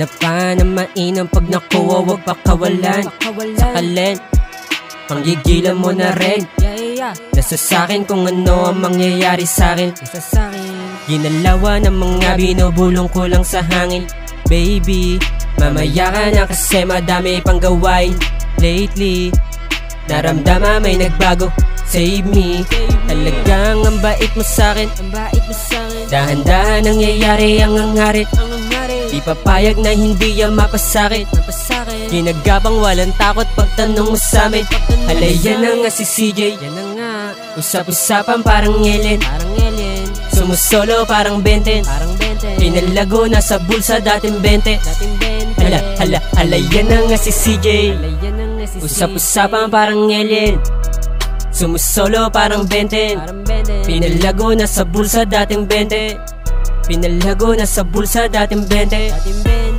Hanap ka na mainam, pag nakuha wag pakawalan. Sakalin, panggigilan mo na rin. Nasa sakin kung ano ang mangyayari sakin. Ginalawa ng mga binubulong ko lang sa hangin. Baby, mamaya ka na kasi madami pang gawain. Lately, naramdaman may nagbago. Save me, talagang ang bait mo sakin. Dahan-dahan nangyayari ang hangarit. Di papayag na hindi yan mapasakit. Ginagabang walang takot pagtanong mo samin. Halay yan na nga si CJ. Usap-usapan parang Ellen. Sumusolo parang Benten. Pinalago na sa bulsa dating 20. Halay yan na nga si CJ. Usap-usapan parang Ellen. Sumusolo parang Benten. Pinalago na sa bulsa dating 20. Pinalago na sa bulsa dating 20.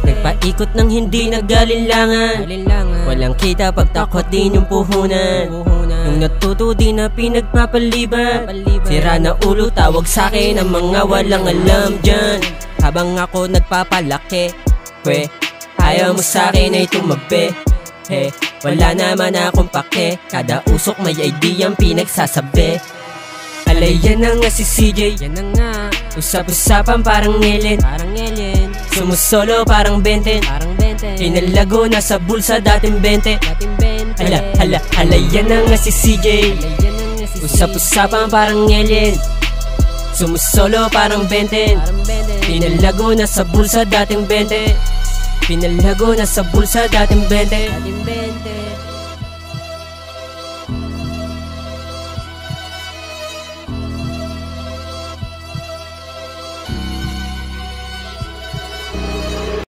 Nagpaikot ng hindi nagalinlangan. Walang kita pagtakot din yung puhunan. Yung natuto di na pinagpapaliban. Sira na ulo tawag sa'kin ang mga walang alam dyan. Habang ako nagpapalaki, ayaw mo sa'kin ay tumabi. Wala naman akong pake, kada usok may ideyang pinagsasabi. Alay yan na nga si CJ. Usap-usapan parang Ellen. Sumusolo parang Benten. Pinalago na sa bulsa dating 20. Alay yan na nga si CJ. Usap-usapan parang Ellen. Sumusolo parang Benten. Pinalago na sa bulsa dating 20. Pinalago na sa bulsa dating 20.